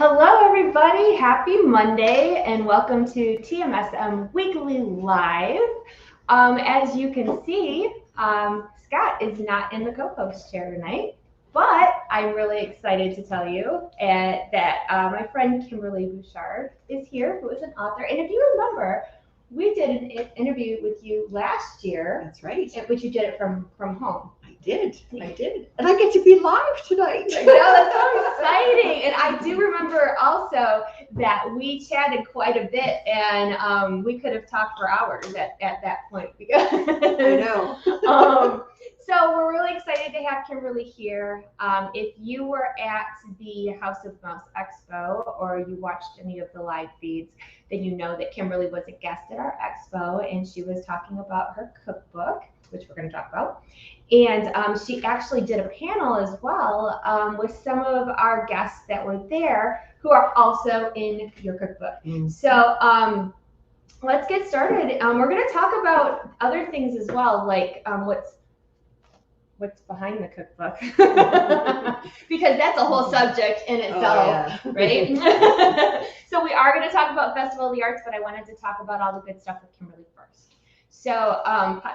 Hello, everybody. Happy Monday, and welcome to TMSM Weekly Live. As you can see, Scott is not in the co-host chair tonight, but I'm really excited to tell you that my friend Kimberley Bouchard is here, who is an author. And if you remember, we did an interview with you last year. That's right. But you did it from home. I did. And I get to be live tonight. I know, that's so exciting. And I do remember also that we chatted quite a bit, and we could have talked for hours at that point. Because I know. So we're really excited to have Kimberley here. If you were at the House of Mouse Expo or you watched any of the live feeds, then you know that Kimberley was a guest at our expo, and she was talking about her cookbook, which we're going to talk about. And she actually did a panel as well with some of our guests that were there who are also in your cookbook. So let's get started. We're going to talk about other things as well, like what's behind the cookbook, because that's a whole subject in itself, right? So we are going to talk about Festival of the Arts, but I wanted to talk about all the good stuff with Kimberley first. So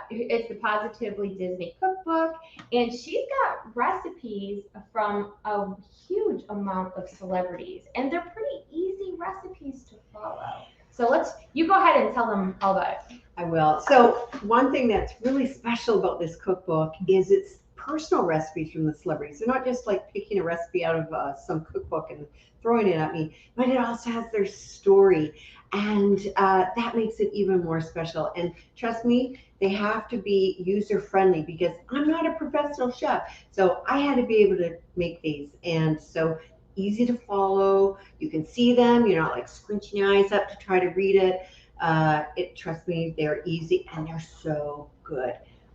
it's the Positively Disney Cookbook, and she's got recipes from a huge amount of celebrities, and they're pretty easy recipes to follow. So you go ahead and tell them all about it. I will. So one thing that's really special about this cookbook is it's personal recipes from the celebrities. They're not just like picking a recipe out of some cookbook and throwing it at me, but it also has their story. And that makes it even more special. And trust me, they have to be user-friendly because I'm not a professional chef. So I had to be able to make these. And so easy to follow. You can see them. You're not like squinching your eyes up to try to read it. Trust me, they're easy and they're so good.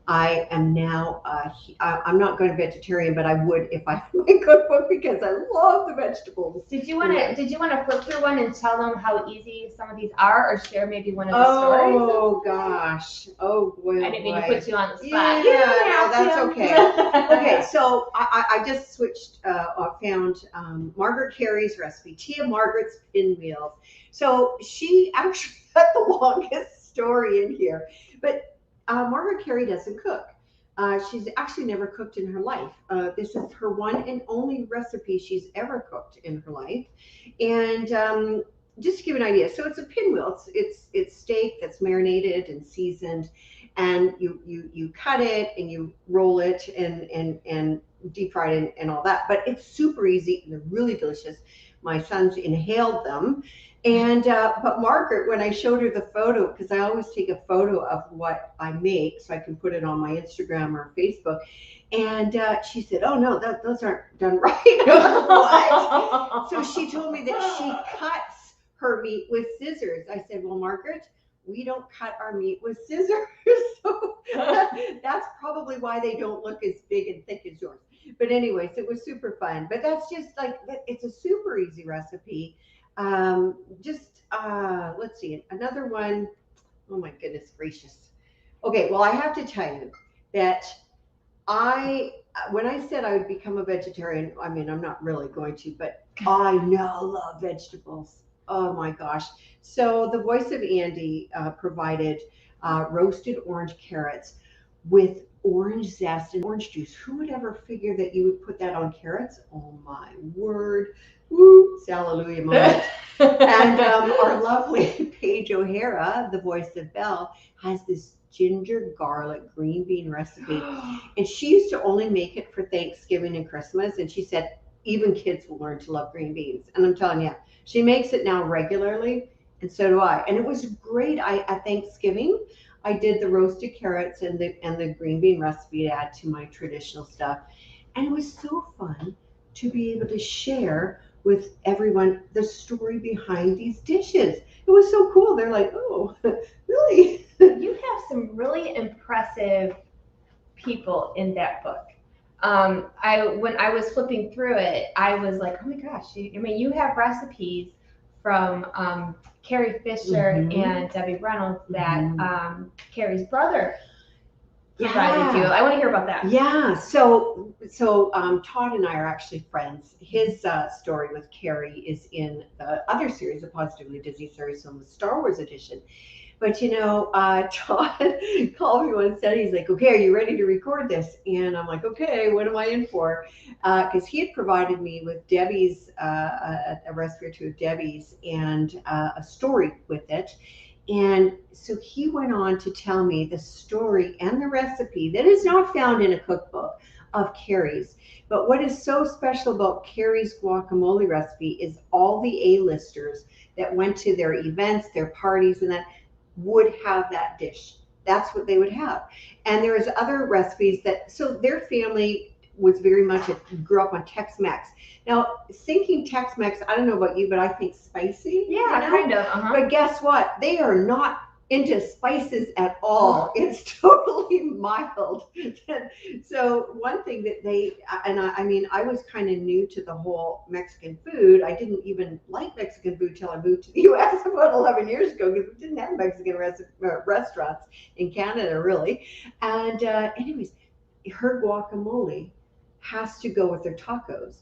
I am now, I'm not going to vegetarian, but I would if I had my cookbook because I love the vegetables. Did you want to flip through one and tell them how easy some of these are, or share maybe one of the stories? Oh gosh. Oh boy. I didn't mean to put you on the spot. Yeah, no, that's okay. Okay, so I just switched, found Margaret Carey's recipe, Tia Margaret's pinwheels. So she actually had the longest story in here, but Margaret Carey doesn't cook. She's actually never cooked in her life. This is her one and only recipe she's ever cooked in her life. And just to give you an idea, so it's a pinwheel. It's steak that's marinated and seasoned, and you cut it and you roll it and deep fry it and all that. But it's super easy and they're really delicious. My sons inhaled them. And but Margaret, when I showed her the photo, because I always take a photo of what I make so I can put it on my Instagram or Facebook, and she said, "Oh no, those aren't done right." What? So she told me that she cuts her meat with scissors. I said, "Well, Margaret, we don't cut our meat with scissors." So that's probably why they don't look as big and thick as yours. But anyways, it was super fun. But that's just like, it's a super easy recipe. Let's see, another one. Oh my goodness gracious. Okay, well, I have to tell you that when I said I would become a vegetarian, I mean, I'm not really going to, but I now love vegetables. Oh my gosh. So the voice of Andy provided roasted orange carrots with orange zest and orange juice. Who would ever figure that you would put that on carrots? Oh my word. Woo, hallelujah moment. And our lovely Paige O'Hara, the voice of Belle, has this ginger garlic green bean recipe. And she used to only make it for Thanksgiving and Christmas. And she said, even kids will learn to love green beans. And I'm telling you, she makes it now regularly. And so do I. And it was great. At Thanksgiving, I did the roasted carrots and the green bean recipe to add to my traditional stuff. And it was so fun to be able to share with everyone the story behind these dishes. It was so cool. They're like, "Oh, really?" You have some really impressive people in that book. When I was flipping through it, I was like, "Oh my gosh!" You have recipes from Carrie Fisher and Debbie Reynolds that Carrie's brother provided you. I want to hear about that. Yeah. So Todd and I are actually friends. His story with Carrie is in the other series, the Positively Disney series, on the Star Wars edition. But Todd called me once and he's like, "Okay, are you ready to record this?" And I'm like, "Okay, what am I in for?" Because he had provided me with Debbie's, a recipe or two of Debbie's, and a story with it. And so he went on to tell me the story and the recipe that is not found in a cookbook of Carrie's. But what is so special about Carrie's guacamole recipe is all the A-listers that went to their events, their parties, and that would have that dish. That's what they would have. And there's other recipes so their family was very much, grew up on Tex-Mex. Now, thinking Tex-Mex, I don't know about you, but I think spicy. Yeah, kind of. But guess what? They are not into spices at all. It's totally mild. So one thing that I was kind of new to the whole Mexican food. I didn't even like Mexican food till I moved to the U.S. about 11 years ago, because we didn't have Mexican restaurants in Canada, really. And anyways, her guacamole has to go with their tacos.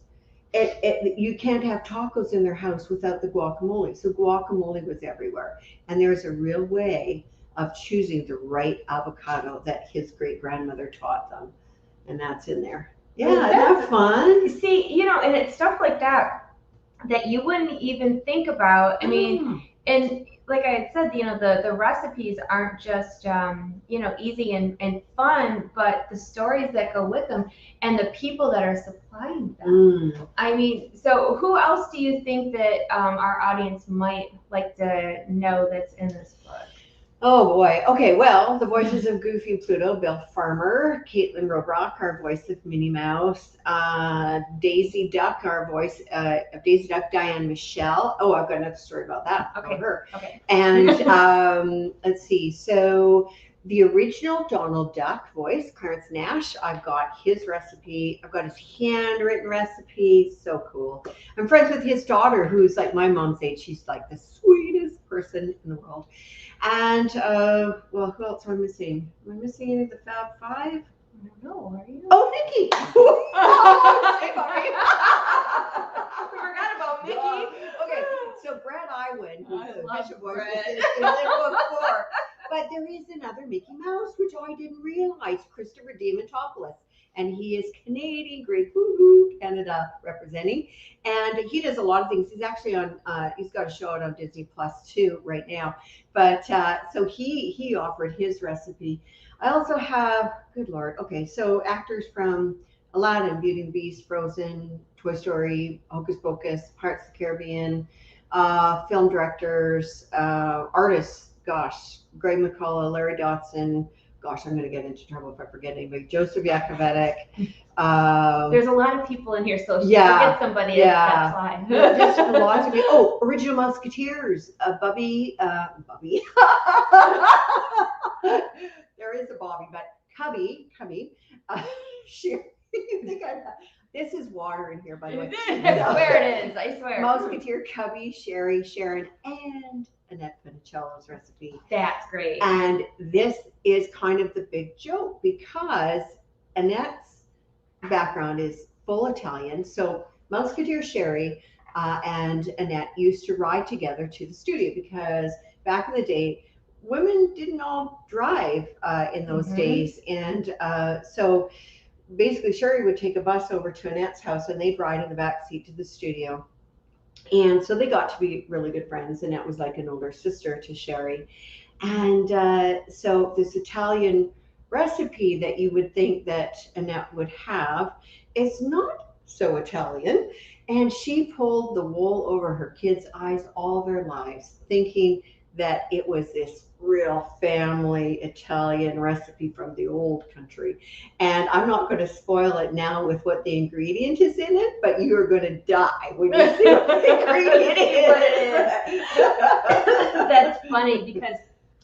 You can't have tacos in their house without the guacamole. So guacamole was everywhere. And there's a real way of choosing the right avocado that his great-grandmother taught them. And that's in there. Yeah, that's fun. See, and it's stuff like that you wouldn't even think about. I mean, and like I had said, the recipes aren't just, easy and fun, but the stories that go with them and the people that are supplying them. I mean, so who else do you think that our audience might like to know that's in this book? Oh boy. Okay. Well, the voices of Goofy and Pluto: Bill Farmer, Caitlin Robrock, our voice of Minnie Mouse, Daisy Duck, our voice of Daisy Duck, Diane Michelle. Oh, I've got another story about that. Okay. About her. Okay. And let's see. So the original Donald Duck voice, Clarence Nash, I've got his recipe. I've got his handwritten recipe. So cool. I'm friends with his daughter, who's like my mom's age. She's like the sweetest person in the world. And, well, who else am I missing? Am I missing any of the Fab Five? I don't know. Are you? Oh, Nikki! We forgot about Nikki. Okay, so Brad Iwan, who's the Bishop voice, Brad. is in book 4. But there is another Mickey Mouse, which I didn't realize, Christopher Diamantopoulos. And he is Canadian, great woo-hoo, Canada representing. And he does a lot of things. He's actually on, he's got a show out on Disney Plus too right now. But so he offered his recipe. I also have, good Lord, okay, so actors from Aladdin, Beauty and the Beast, Frozen, Toy Story, Hocus Pocus, Pirates of the Caribbean, film directors, artists, gosh, Greg McCullough, Larry Dotson. Gosh, I'm going to get into trouble if I forget anybody. Joseph Yakovetic. There's a lot of people in here, so if you forget somebody, that's fine. Just lots of people. Oh, original Musketeers. Bubby. There is a Bobby, but Cubby. You think this is water in here, by the way. I swear it is. I swear. Musketeer, Cubby, Sherry, Sharon, and Annette Funicello's recipe. That's great. And this is kind of the big joke, because Annette's background is full Italian. So Musketeer Sherry and Annette used to ride together to the studio, because back in the day, women didn't all drive in those days. And so basically Sherry would take a bus over to Annette's house and they'd ride in the back seat to the studio. And so they got to be really good friends. Annette was like an older sister to Sherry. And so this Italian recipe that you would think that Annette would have is not so Italian. And she pulled the wool over her kids' eyes all their lives, thinking that it was this real family Italian recipe from the old country. And I'm not going to spoil it now with what the ingredient is in it, but you are going to die when you see what the ingredient is. That's funny, because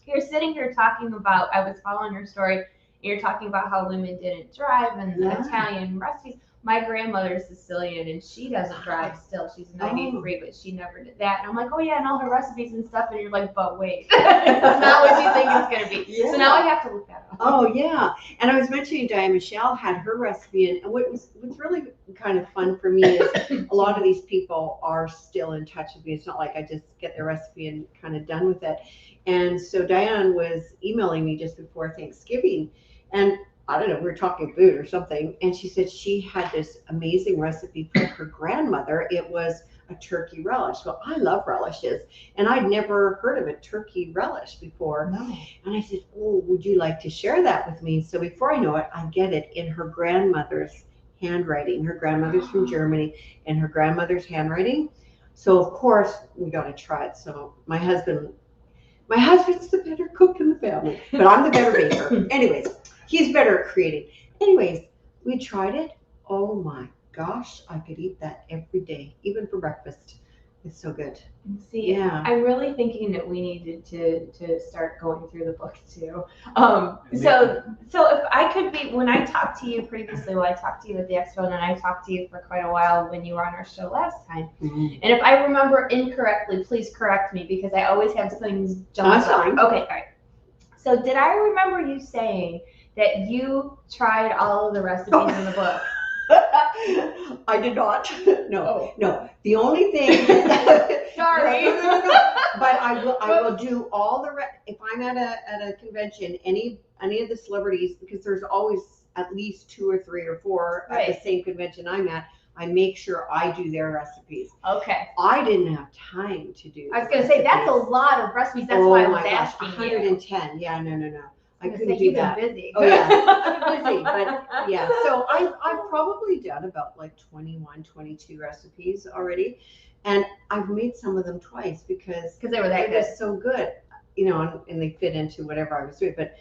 you're sitting here talking about, I was following your story, and you're talking about how women didn't drive and Italian recipes. my grandmother's Sicilian and she doesn't drive still. She's 93, but she never did that. And I'm like, oh yeah, and all her recipes and stuff. And you're like, but wait, it's not what you think it's going to be. Yeah. So now I have to look that up. Oh yeah. And I was mentioning Diane Michelle had her recipe. And what's really kind of fun for me is a lot of these people are still in touch with me. It's not like I just get their recipe and kind of done with it. And so Diane was emailing me just before Thanksgiving. And I don't know, we were talking food or something, and she said she had this amazing recipe from her grandmother. It was a turkey relish. Well, I love relishes, and I'd never heard of a turkey relish before. No. And I said, oh, would you like to share that with me? So before I know it, I get it in her grandmother's handwriting. Her grandmother's from Germany, and her grandmother's handwriting. So of course, we got to try it. So my husband's the better cook in the family, but I'm the better baker. Anyways. He's better at creating. Anyways, we tried it. Oh my gosh, I could eat that every day, even for breakfast. It's so good. See, yeah. I'm really thinking that we needed to start going through the book too. So if I could be, when I talked to you previously, I talked to you at the expo, and then I talked to you for quite a while when you were on our show last time. Mm-hmm. And if I remember incorrectly, please correct me because I always have things jump up. Okay, all right. So did I remember you saying that you tried all of the recipes in the book? I did not. No. The only thing. Sorry. No. But I will do all the. If I'm at a convention, any of the celebrities, because there's always at least 2 or 3 or 4 at the same convention I'm at. I make sure I do their recipes. Okay. I didn't have time to do. I was going to say that's a lot of recipes. That's why I was asking 110. Yeah, no. I couldn't do you've that. Been busy. Oh yeah, I'm busy, but yeah. So I've probably done about like 21, 22 recipes already, and I've made some of them twice because they were that good. So good, and they fit into whatever I was doing. But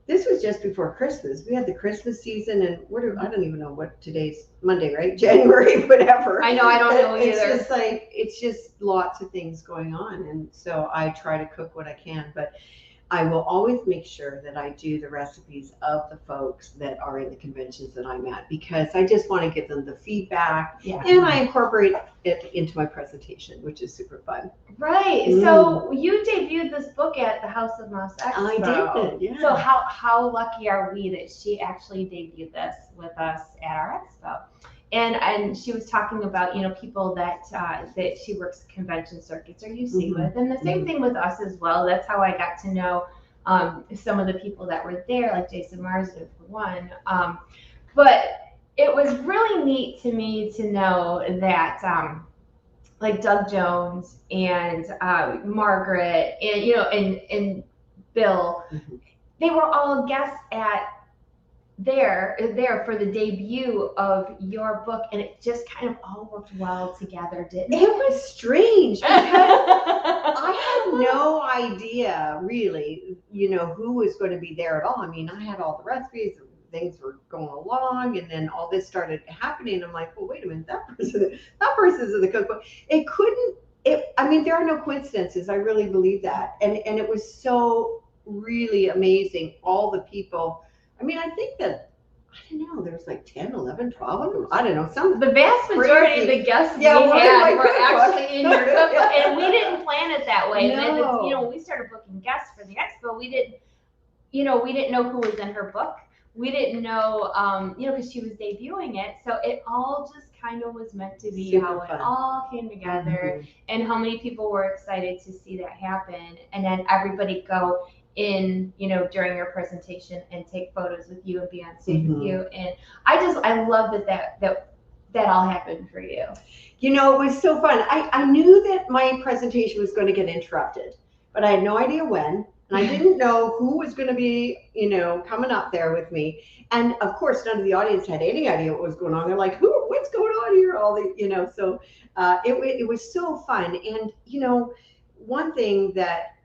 this was just before Christmas. We had the Christmas season, and I don't even know what today's Monday, right? January, whatever. I know, I don't know either. It's just lots of things going on, and so I try to cook what I can, but I will always make sure that I do the recipes of the folks that are in the conventions that I'm at, because I just want to give them the feedback, and I incorporate it into my presentation, which is super fun. Right. So you debuted this book at the House of Mouse Expo. I did, yeah. So how lucky are we that she actually debuted this with us at our expo? And she was talking about, people that she works convention circuits or UC with, and the same thing with us as well. That's how I got to know some of the people that were there, like Jason Marsden for one. But it was really neat to me to know that like Doug Jones and Margaret and and Bill, they were all guests at there for the debut of your book, and it just kind of all worked well together, didn't it? It was strange because I had no idea really, who was going to be there at all. I mean, I had all the recipes, things were going along, and then all this started happening. I'm like, well, wait a minute, that person's in the cookbook. There are no coincidences. I really believe that, and it was so really amazing. All the people. I think that, I don't know, there was like 10, 11, 12 of them. I don't know. The vast majority of the guests we had were actually in your cookbook, and we didn't plan it that way. No. And then, when we started booking guests for the expo, we didn't know who was in her book. We didn't know, because she was debuting it. So it all just kind of was meant to be how it all came together, and how many people were excited to see that happen. And then everybody go in, during your presentation and take photos with you and be on stage with you. And I love that all happened for you. It was so fun. I knew that my presentation was going to get interrupted, but I had no idea when. And I didn't know who was going to be, coming up there with me. And of course, none of the audience had any idea what was going on. They're like, what's going on here? All the, so it was so fun. And, one thing that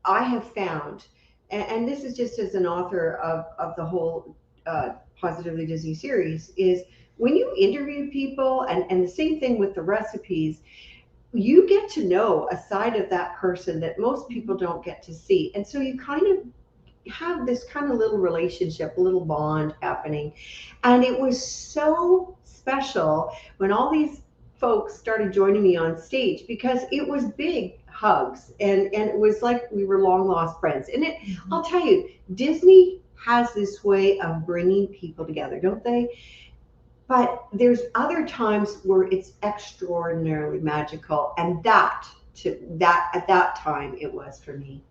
I have found, and this is just as an author of the whole Positively Disney series, is when you interview people, and the same thing with the recipes, you get to know a side of that person that most people don't get to see. And so you kind of have this kind of little relationship, a little bond happening. And it was so special when all these folks started joining me on stage, because it was big hugs, and it was like we were long lost friends. And I'll tell you, Disney has this way of bringing people together, don't they? But there's other times where it's extraordinarily magical, and that at that time it was for me.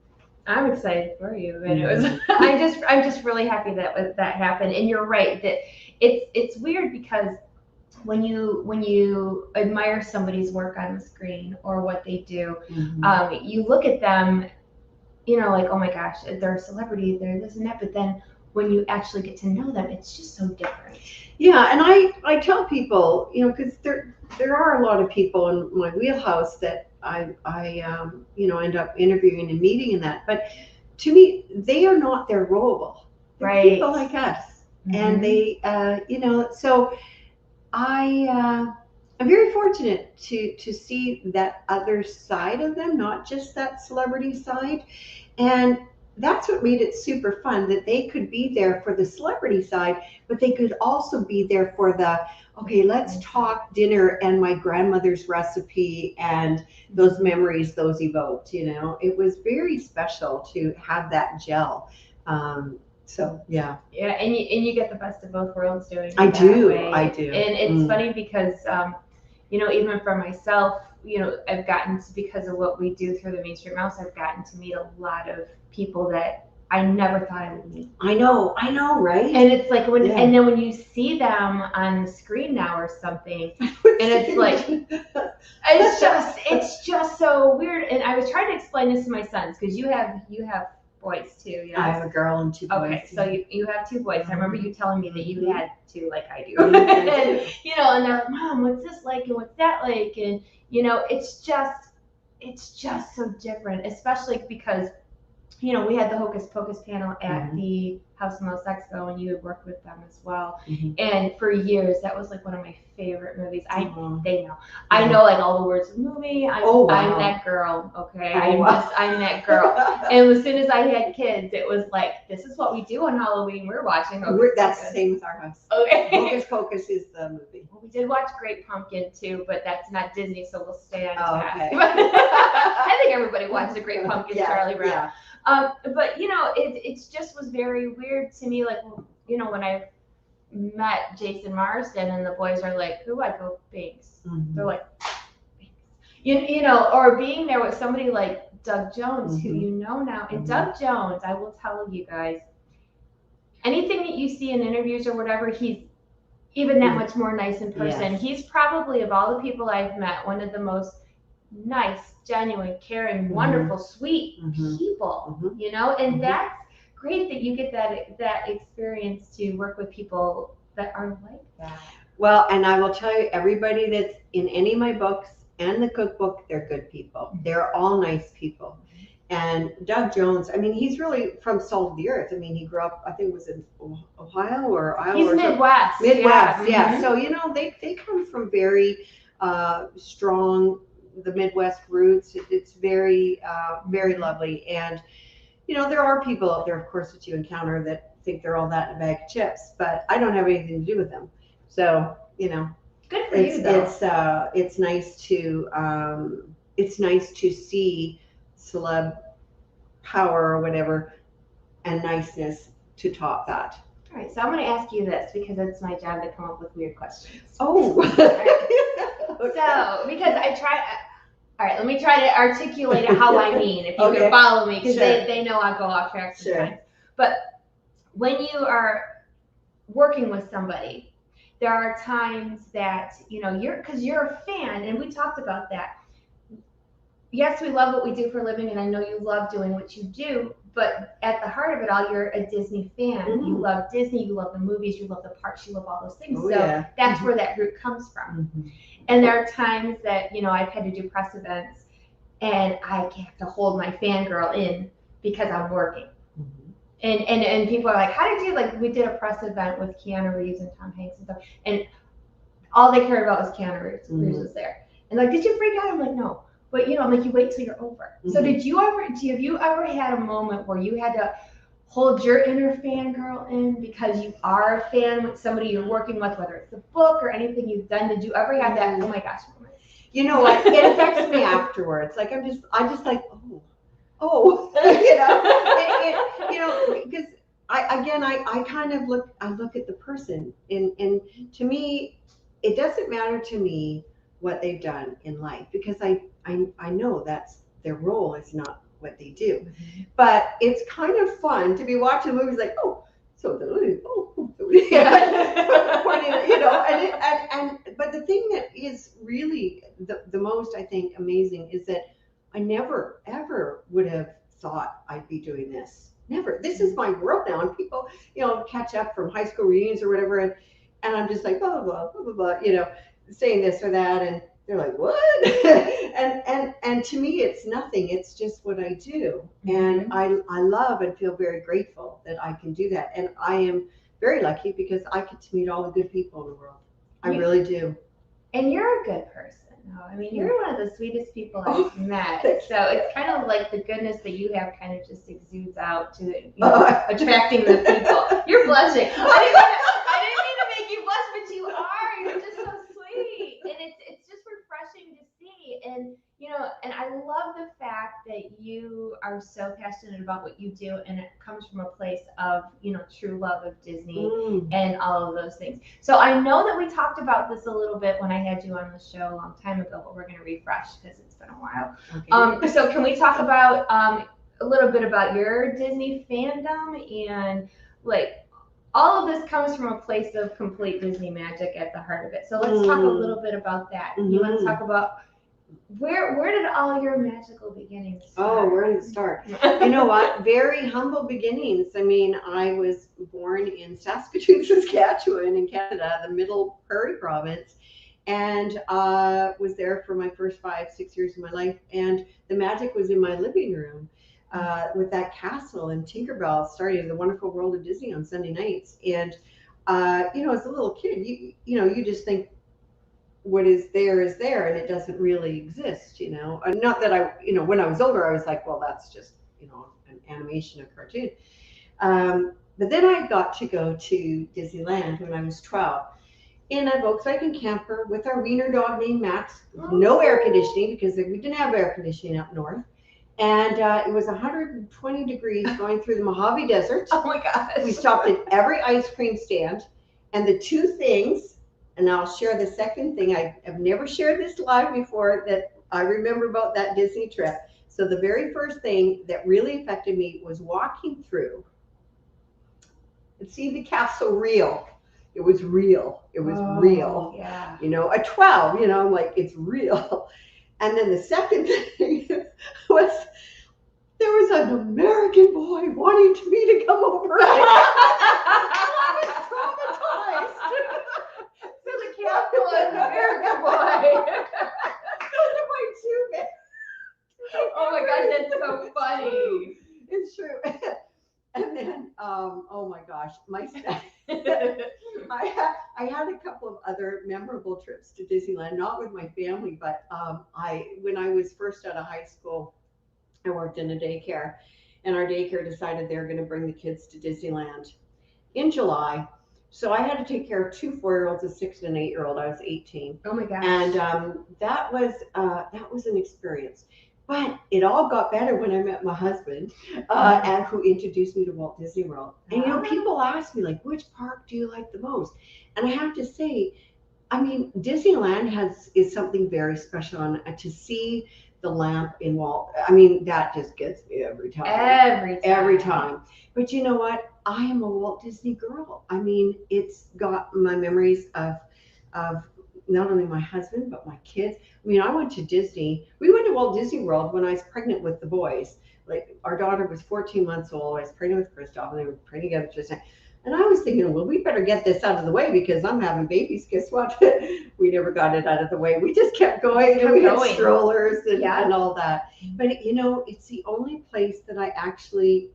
I'm excited for you, and it was. I'm just really happy that happened. And you're right that it's weird, because when you admire somebody's work on the screen or what they do, you look at them, like, oh my gosh, they're a celebrity, they're this and that. But then when you actually get to know them, it's just so different. Yeah, and I tell people, because there are a lot of people in my wheelhouse that I end up interviewing and meeting in that. But to me, they are not their role. They're right. People like us, and they, so I'm very fortunate to see that other side of them, not just that celebrity side, and that's what made it super fun, that they could be there for the celebrity side, but they could also be there for the, okay, let's talk dinner and my grandmother's recipe and those memories those evoked. It was very special to have that gel. So yeah, and you get the best of both worlds doing it. I do. And it's funny because even for myself, I've gotten to, because of what we do through the Main Street Mouse, I've gotten to meet a lot of people that I never thought I would meet. I know, right? And it's like and then when you see them on the screen now or something, and it's like, it's just so weird. And I was trying to explain this to my sons, because you have boys too. Yes? I have a girl and 2 boys. Okay, so you have 2 boys. I remember you telling me that you had 2, like I do. And they're like, Mom, what's this like, and what's that like? And it's just so different, especially because we had the Hocus Pocus panel at the House of Mouse Expo, and you had worked with them as well. And for years, that was like one of my favorite movies. They know. I know like all the words of the movie. I'm that girl, okay? I'm that girl. And as soon as I had kids, it was like, this is what we do on Halloween. We're watching Hocus Pocus. That's the same with our house. Okay. Hocus Pocus is the movie. Well, we did watch Great Pumpkin too, but that's not Disney, so we'll stay on task. Okay. I think everybody watches the Great Pumpkin, Charlie Brown. Yeah. But it just was very weird to me, like, when I met Jason Marsden and the boys are like, who? I go, Binks. They're like, Binks. Or being there with somebody like Doug Jones, who now. And Doug Jones, I will tell you guys, anything that you see in interviews or whatever, he's even that much more nice in person. Yes. He's probably, of all the people I've met, one of the most nice, genuine, caring, wonderful, sweet people, and that's great that you get that experience to work with people that are like that. Well, and I will tell you, everybody that's in any of my books and the cookbook, they're good people. They're all nice people. And Doug Jones, I mean, he's really from salt of the earth. I mean, he grew up, I think it was in Ohio or Iowa. He's Midwest. Yeah. So, they come from very strong, the Midwest roots. It's very, very lovely. And, there are people out there, of course, that you encounter that think they're all that in a bag of chips, but I don't have anything to do with them. So, good for you, though. It's nice to see celeb power or whatever and niceness to top that. All right, so I'm going to ask you this because it's my job to come up with weird questions. Oh. Okay. So, because all right, let me try to articulate it how I mean, if you can follow me, because they know I go off track sometimes. But when you are working with somebody, there are times that, because you're a fan, and we talked about that. Yes, we love what we do for a living, and I know you love doing what you do, but at the heart of it all, you're a Disney fan. You love Disney, you love the movies, you love the parks, you love all those things. That's where that root comes from. And there are times that, I've had to do press events, and I have to hold my fangirl in because I'm working. And people are like, how did you, we did a press event with Keanu Reeves and Tom Hanks and stuff, and all they cared about was Keanu Reeves was there. And did you freak out? I'm like, no. But I'm like, you wait till you're over. So have you ever had a moment where you had to hold your inner fangirl in because you are a fan with somebody you're working with, whether it's a book or anything you've done? Did you ever have that, oh my gosh moment? You know what? It affects me afterwards. Like I just like, oh, you know, because I kind of look at the person, and to me, it doesn't matter to me what they've done in life, because I know that's their role is not what they do. Mm-hmm. But it's kind of fun to be watching movies like, you know, and but the thing that is really the most, I think, amazing is that I never ever would have thought I'd be doing this. Never. This is my world now, and people, you know, catch up from high school reunions or whatever, and I'm just like blah blah blah blah blah, you know, saying this or that, and they're like, what? and to me, it's nothing. It's just what I do, and I love and feel very grateful that I can do that, and I am very lucky because I get to meet all the good people in the world. I really do. And you're a good person. I mean, you're one of the sweetest people I've met. So it's kind of like the goodness that you have kind of just exudes out to, you know, attracting the people. You're blushing. I didn't mean to make you blush, but you are. You're just so sweet, and it's just refreshing to see. And you know, and I love the fact that you are so passionate about what you do, and it comes from a place of, you know, true love of Disney and all of those things. So I know that we talked about this a little bit when I had you on the show a long time ago, but we're going to refresh because it's been a while. Okay. So can we talk about a little bit about your Disney fandom, and like all of this comes from a place of complete Disney magic at the heart of it. So let's talk a little bit about that. You want to talk about where did all your magical beginnings start? Oh, where did it start? You know what? Very humble beginnings. I mean, I was born in Saskatoon, Saskatchewan in Canada, the Middle Prairie province, and was there for my first 5-6 years of my life. And the magic was in my living room with that castle and Tinkerbell starting the Wonderful World of Disney on Sunday nights. And, you know, as a little kid, you know, you just think, what is there, and it doesn't really exist, you know. Not that I, you know, when I was older, I was like, well, that's just, you know, an animation, a cartoon. But then I got to go to Disneyland when I was 12 in a Volkswagen camper with our wiener dog named Max. No air conditioning because we didn't have air conditioning up north. And it was 120 degrees going through the Mojave Desert. Oh my gosh. We stopped at every ice cream stand. And the two things, and I'll share the second thing. I've never shared this live before that I remember about that Disney trip. So the very first thing that really affected me was walking through and seeing the castle real. It was real. It was real. Yeah. You know, at 12, you know, I'm like, it's real. And then the second thing was there was an American boy wanting me to come over. I was traumatized. American boy. Those are my two men. Oh my gosh, that's so funny. It's true. And then, oh my gosh, I had a couple of other memorable trips to Disneyland, not with my family, but when I was first out of high school, I worked in a daycare, and our daycare decided they were going to bring the kids to Disneyland in July. So I had to take care of 2 4-year-olds, a 6 and an 8-year-old. I was 18. Oh my gosh. And that was an experience. But it all got better when I met my husband, and who introduced me to Walt Disney World. And you know, people ask me like, which park do you like the most? And I have to say, I mean, Disneyland is something very special, and to see the lamp in Walt, I mean, that just gets me every time. Every time. But you know what? I am a Walt Disney girl. I mean, it's got my memories of not only my husband, but my kids. I mean, I went to Disney. We went to Walt Disney World when I was pregnant with the boys. Like, our daughter was 14 months old. I was pregnant with Christoph, and they were pregnant together just now. And I was thinking, well, we better get this out of the way because I'm having babies. Guess what? We never got it out of the way. We just kept going. And we had strollers and all that. But, you know, it's the only place that I actually,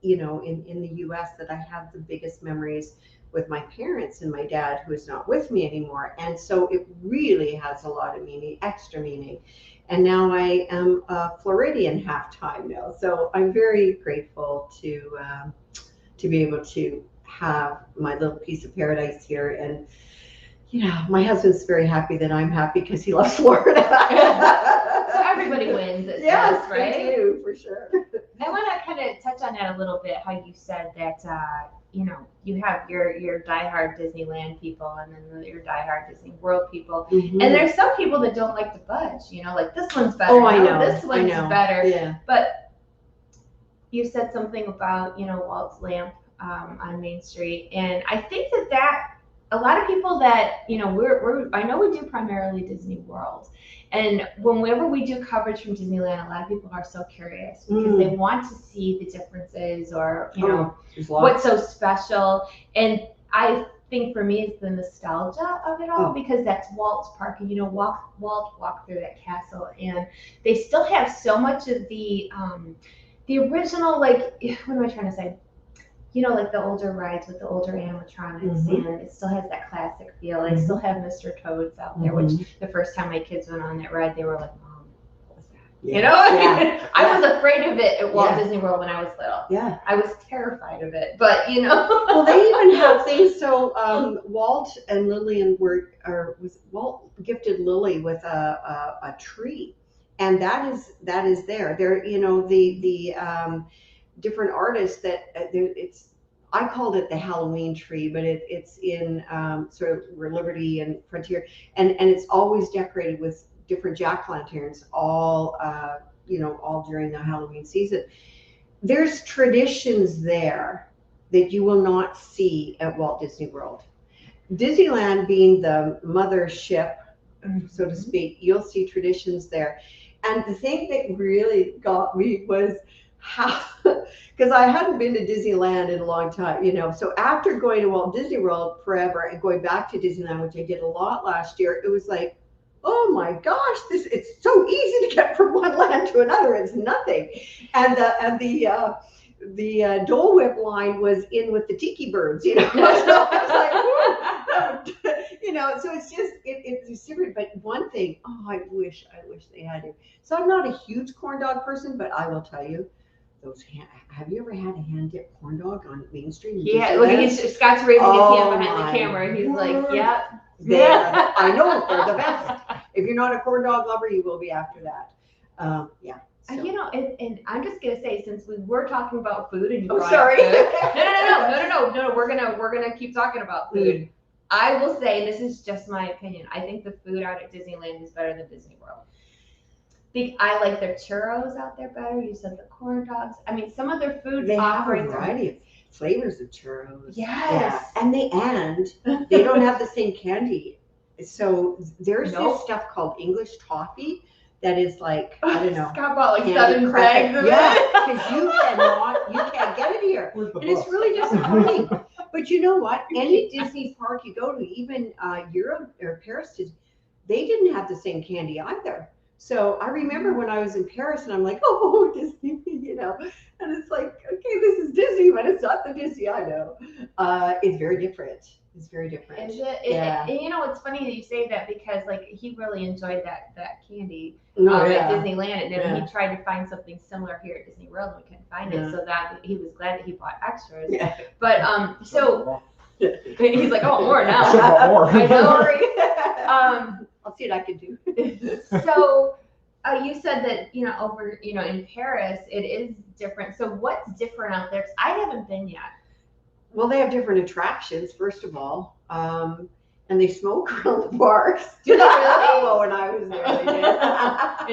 you know, in the U.S. that I have the biggest memories with my parents and my dad, who is not with me anymore. And so it really has a lot of meaning, extra meaning. And now I am a Floridian half-time now. So I'm very grateful to be able to have my little piece of paradise here. And yeah, my husband's very happy that I'm happy because he loves Florida. So everybody wins, yes, right? They do, for sure. I want to kind of touch on that a little bit, how you said that, you know, you have your diehard Disneyland people and then your diehard Disney World people. Mm-hmm. And there's some people that don't like to budge, you know, like this one's better. Oh, I know. This one's better. Yeah. But you said something about, you know, Walt's lamp on Main Street. And I think that a lot of people that, you know, I know we do primarily Disney World. And whenever we do coverage from Disneyland, a lot of people are so curious because they want to see the differences or, you know, what's so special. And I think for me, it's the nostalgia of it all because that's Walt's park. And, you know, Walt walked through that castle and they still have so much of the original, like, what am I trying to say? You know, like the older rides with the older animatronics, and it still has that classic feel. I still have Mr. Toad's out there, which the first time my kids went on that ride, they were like, Mom, what was that? Yeah. You know, I was afraid of it at Walt Disney World when I was little. Yeah. I was terrified of it, but you know. Well, they even have things. So Walt and Lillian Walt gifted Lily with a tree, and that is there. There, you know, the different artists that I called it the Halloween tree, but it's in sort of Liberty and Frontier, and it's always decorated with different jack-o'-lanterns, all you know, all during the Halloween season. There's traditions there that you will not see at Walt Disney World. Disneyland being the mothership, so to speak, you'll see traditions there. And the thing that really got me was how, because I hadn't been to Disneyland in a long time, you know. So after going to Walt Disney World forever and going back to Disneyland, which I did a lot last year, it was like, oh my gosh, it's so easy to get from one land to another. It's nothing. And the Dole Whip line was in with the tiki birds, you know. So I was like, you know, so it's just it's different. But one thing, I wish they had it. So I'm not a huge corn dog person, but I will tell you, have you ever had a hand dipped corn dog on Main Street? Yeah, look, Scott's raising his hand behind the camera. He's like, yep. I know, they're the best. If you're not a corn dog lover, you will be after that. Yeah. So. You know, and I'm just gonna say, since we were talking about food and you brought sorry. Up food, no, we're gonna keep talking about food. I will say, this is just my opinion, I think the food out at Disneyland is better than Disney World. I like their churros out there better. You said the corn dogs. I mean, some of their food offerings have a variety of flavors of churros. Yes. Yeah. And they don't have the same candy. So there's this stuff called English toffee that is like, I don't know. Scott bought like 7 crags of it. Yeah, because you can't get it here. And it's really disappointing. But you know what? Any Disney park you go to, even Europe or Paris, they didn't have the same candy either. So I remember when I was in Paris and I'm like, oh, Disney, you know, and it's like, okay, this is Disney, but it's not the Disney I know. It's very different. Is it? Yeah. And you know, it's funny that you say that because like he really enjoyed that candy at Disneyland, and then he tried to find something similar here at Disney World and we couldn't find it. So that he was glad that he bought extras. Yeah. But so he's like, oh, more now. I know. I'll see what I can do. So you said that, you know, over, you know, in Paris, it is different. So what's different out there? 'Cause I haven't been yet. Well, they have different attractions, first of all. And they smoke around the parks. Do they really? Well, when I was there, they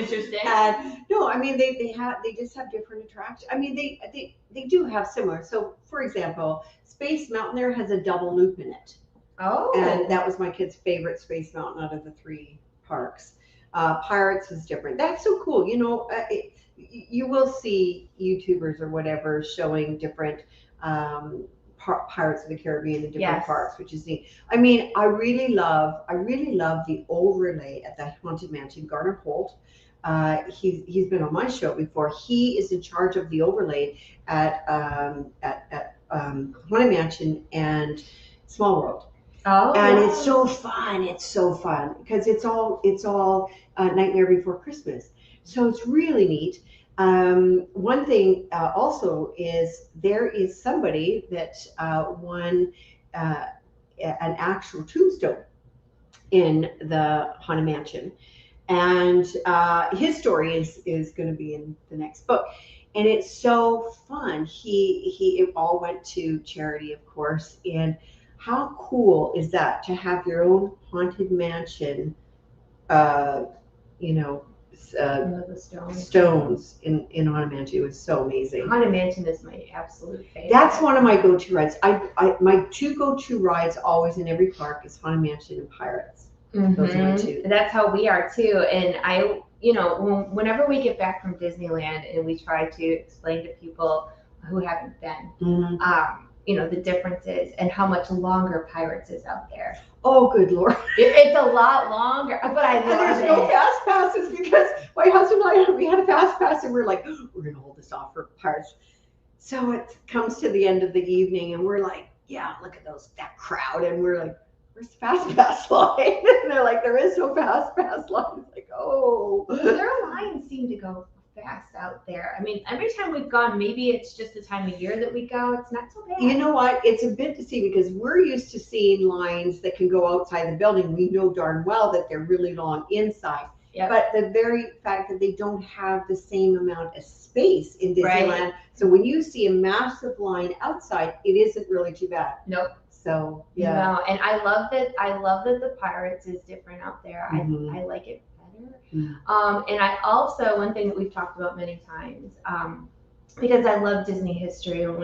did. Interesting. No, I mean, they just have different attractions. I mean, they do have similar. So, for example, Space Mountain there has a double loop in it. Oh. And that was my kid's favorite Space Mountain out of the 3 parks. Pirates is different. That's so cool. You know, you will see YouTubers or whatever showing different Pirates of the Caribbean in different parks, which is neat. I mean, I really love the overlay at the Haunted Mansion. Garner Holt, he's been on my show before. He is in charge of the overlay at Haunted Mansion, and Small World. Oh, And wow. it's so fun. It's so fun because it's all Nightmare Before Christmas. So it's really neat. One thing also is there is somebody that won an actual tombstone in the Haunted Mansion, and his story is going to be in the next book, and it's so fun. It all went to charity, of course, and how cool is that to have your own haunted mansion, uh, you know, The stones in Haunted Mansion. It was so amazing. Haunted Mansion is my absolute favorite. That's one of my go-to rides. My two go-to rides always in every park is Haunted Mansion and Pirates. Those are my two. That's how we are too. And whenever we get back from Disneyland and we try to explain to people who haven't been, the differences and how much longer Pirates is out there. Oh, good Lord. It's a lot longer, but I love there's it. no fast passes because my husband and I, we had a fast pass and we're like, we're going to hold this off for Pirates. So it comes to the end of the evening and we're like, yeah, look at that crowd. And we're like, where's the fast pass line? And they're like, there is no fast pass line. It's like, oh. Their lines seem to go fast out there. I mean, every time we've gone, maybe it's just the time of year that we go. It's not so bad. You know what? It's a bit deceiving because we're used to seeing lines that can go outside the building. We know darn well that they're really long inside. Yep. But the very fact that they don't have the same amount of space in Disneyland. Right. So when you see a massive line outside, it isn't really too bad. Nope. So yeah. No, and I love that the Pirates is different out there. I like it better. And I also, one thing that we've talked about many times, because I love Disney history, and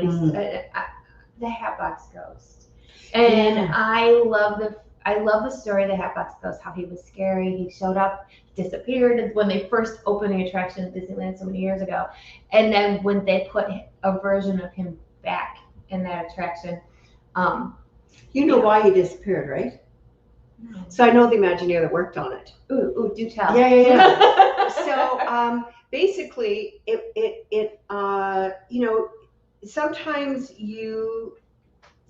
the Hatbox Ghost, and I love the story of the Hatbox Ghost. How he was scary. He showed up, disappeared when they first opened the attraction at Disneyland so many years ago, and then when they put a version of him back in that attraction. You know why he disappeared, right? No. So I know the Imagineer that worked on it. Ooh, do tell. Yeah. So basically, sometimes you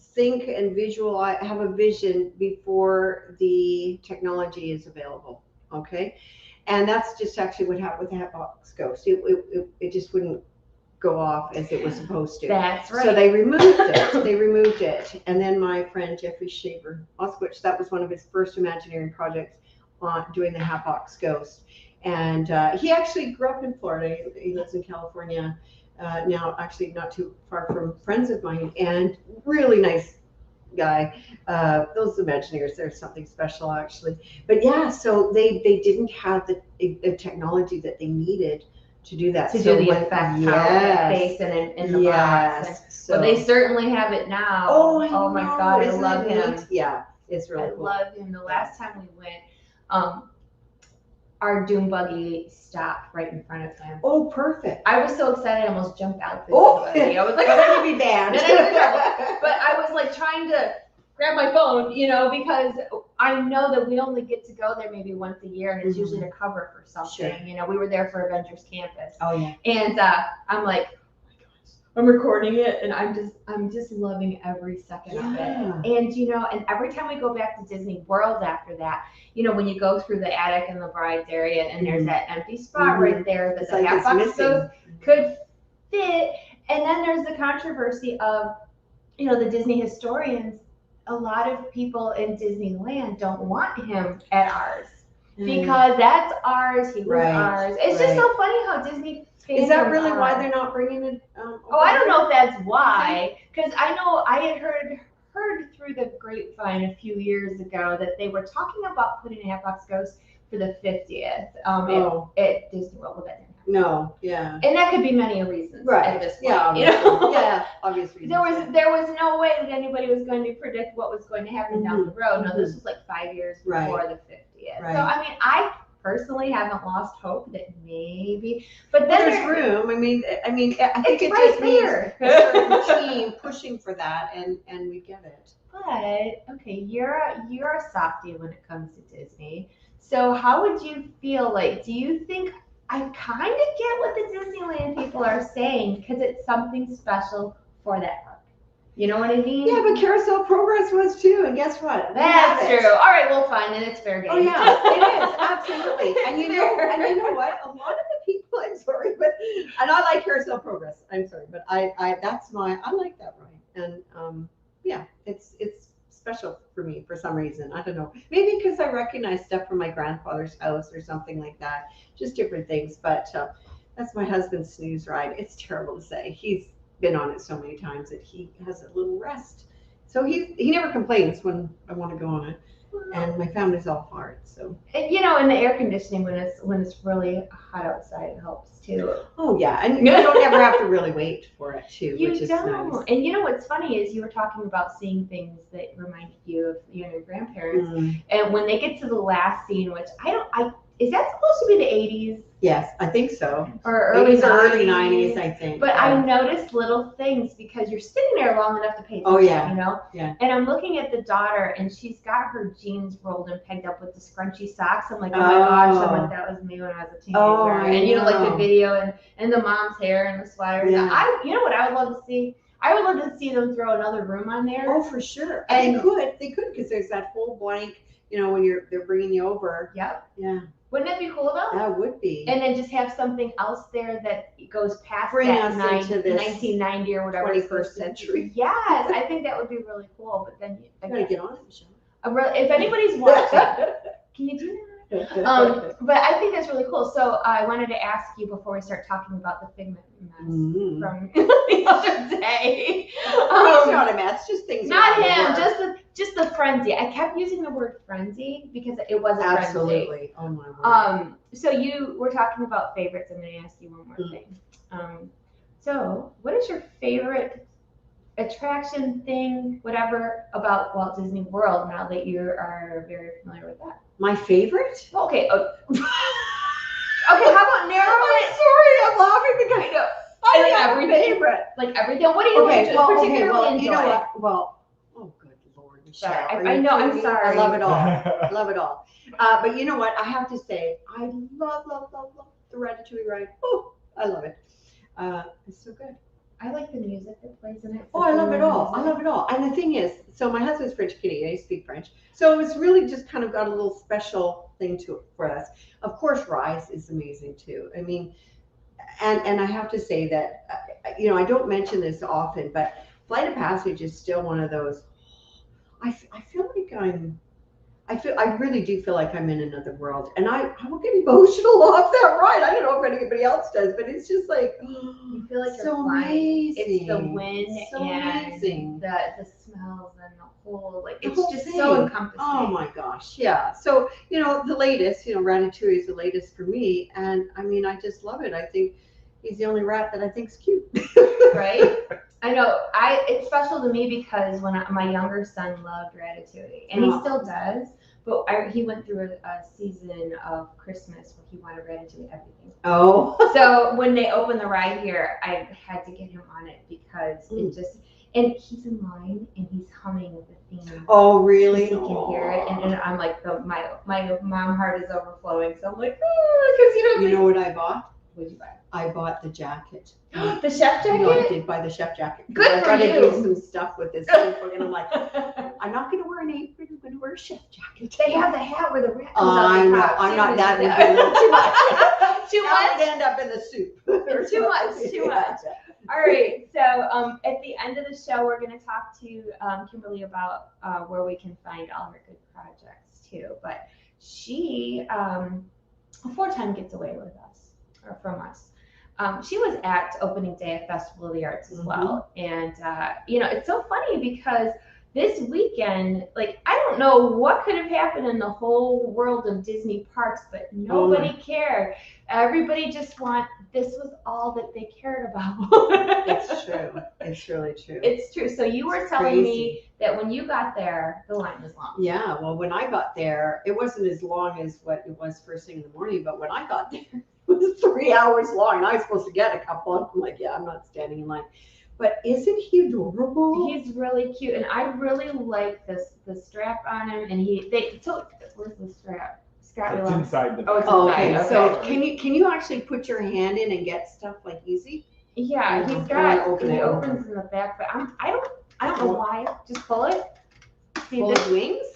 think and visualize, have a vision before the technology is available. Okay, and that's just actually what happened with the Hatbox Ghost. It just wouldn't go off as it was supposed to. That's right. So they removed it. And then my friend Jeffrey Shaver Moskowitz, that was one of his first Imagineering projects on doing the Hatbox Ghost. And he actually grew up in Florida. He lives in California now, actually not too far from friends of mine, and really nice guy. Those Imagineers, there's something special actually. But yeah, so they didn't have the technology that they needed to do that. To do the effect, face and in the box. So they certainly have it now. Oh my God, I love him. Yeah, it's really cool. I love him. The last time we went, our Doom buggy stopped right in front of him. Oh, perfect. I was so excited, I almost jumped out the Doom buggy. I was like, I'm gonna be banned. But I was like trying to grab my phone, because I know that we only get to go there maybe once a year, and it's usually to cover for something. Sure. We were there for Avengers Campus. Oh yeah. And I'm like, oh my gosh, I'm recording it, and I'm just loving every second of it. And and every time we go back to Disney World after that, when you go through the attic and the bride's area, and there's that empty spot right there that the Hatbox Ghost could fit. And then there's the controversy of, the Disney historians. A lot of people in Disneyland don't want him at ours because that's ours. He was ours. It's just so funny how Disney. Is that really why they're not bringing it? I don't know if that's why, because I know I had heard through the grapevine a few years ago that they were talking about putting a Hatbox Ghost for the 50th at Disney World, but that didn't happen. No, yeah. And that could be many reasons at this point. Yeah, yeah, obvious reasons. There was no way that anybody was going to predict what was going to happen down the road. No, this was like 5 years before the 50th. Right. So I mean, I personally haven't lost hope that maybe, but then there's room. I mean, I think it's it just needs there. a certain team pushing for that, and we get it. But okay, you're a softie when it comes to Disney. So how would you feel like? Do you think I kind of get what the Disneyland people are saying because it's something special for that park? You know what I mean? Yeah, but Carousel Progress was too, and guess what? We have That's it. true. All right, well, fine, then it's fair game. Oh yeah, it is absolutely. And you know what? A lot of the people, I'm sorry, but and I like Carousel Progress. I'm sorry, but I like that ride, and yeah, it's special for me for some reason. I don't know, maybe because I recognize stuff from my grandfather's house or something like that, just different things. But that's my husband's snooze ride. It's terrible to say. He's been on it so many times that he has a little rest. So he never complains when I want to go on it. And my family's all for it, so. And, you know, and the air conditioning when it's really hot outside, it helps too. Oh yeah, and you don't ever have to really wait for it too, You which is don't. nice. And you know what's funny is you were talking about seeing things that reminded you of you and your grandparents. And when they get to the last scene, which is that supposed to be the 80s? Yes, I think so. Or early 90s, I think. But I noticed little things because you're sitting there long enough to pay attention, Oh, yeah. you know? Yeah. And I'm looking at the daughter, and she's got her jeans rolled and pegged up with the scrunchy socks. I'm like, oh my gosh, I'm like, that was me when I was a teenager. Oh, and you know, like the video and the mom's hair and the sweater. Yeah. You know what I would love to see? I would love to see them throw another room on there. Oh, for sure. And they could, because there's that whole blank, you know, when they're bringing you over. Yep. Yeah. Wouldn't that be cool though? That would be. And then just have something else there that goes past Bring that us into this 1990 or whatever. 21st century. Yes, I think that would be really cool. But then You gotta get on it, Michelle. if anybody's watching, can you do that? But I think that's really cool. So I wanted to ask you before we start talking about the Figment mess from the other day. It's not a mess, just things. Not him, just the frenzy. I kept using the word frenzy because it was a frenzy. Absolutely. Oh my word. So you were talking about favorites. I'm going to ask you one more thing. So what is your favorite attraction thing, whatever, about Walt Disney World now that you are very familiar with that? My favorite? Okay. Okay, how about narrow it? I'm sorry, I'm laughing because I Like have everything? favorite. Like everything. What do you particularly enjoy? You know what? Well, oh good Lord, Michelle. Sorry. I know, I'm sorry. I love it all. Love it all. But you know what? I have to say, I love the Ratatouille ride. Oh, I love it. It's so good. I like the music that plays in it. Oh, I love it all. I love it all. And the thing is, so my husband's French Canadian. I speak French. So it's really just kind of got a little special thing to it for us. Of course, Rise is amazing too. I mean, and I have to say that, you know, I don't mention this often, but Flight of Passage is still one of those. I feel like I really do feel like I'm in another world, and I will get emotional off that ride. I don't know if anybody else does, but it's just like you feel like so you're flying. amazing. It's the wind so and amazing. the smells and the whole it's whole just thing. so encompassing. Oh my gosh, yeah. So you know the latest, you know, Ratatouille is the latest for me, and I mean I just love it. I think he's the only rat that I think's cute. Right? I know. It's special to me because when my younger son loved Ratatouille, and he still does. But he went through a season of Christmas where he wanted Ratatouille everything. Oh. So when they opened the ride here, I had to get him on it because it just, and he's in line and he's humming the theme. Oh, really? So he can hear it. And I'm like, my mom heart is overflowing. So I'm like, oh, because you know what I bought? What did you buy? I bought the jacket. The chef jacket? You know, I did buy the chef jacket. Good for I gotta you. do some stuff with this people, and I'm like, I'm not gonna wear an apron. I'm gonna wear a chef jacket. They have the hat where the rat comes I out the know. top. I'm not. That would be a little too much. Too That much? would end up in the soup. Too much. All right. So at the end of the show, we're going to talk to Kimberly about where we can find all her good projects too. But she, before time gets away with us or from us, she was at opening day at Festival of the Arts as well. And, you know, it's so funny because this weekend, like, I don't know what could have happened in the whole world of Disney parks, but nobody cared. Everybody just this was all that they cared about. It's true. It's really true. It's true. So you were telling me that when you got there, the line was long. Yeah. Well, when I got there, it wasn't as long as what it was first thing in the morning, but when I got there, it was 3 hours long. And I was supposed to get a couple. I'm like, yeah, I'm not standing in line. But isn't he adorable? He's really cute, and I really like the strap on him. And where's the strap? It's inside the. Oh, it's okay. inside. So can you actually put your hand in and get stuff like easy? Yeah, he opens in the back, but I don't know why. Just pull it. See, Pull his wings?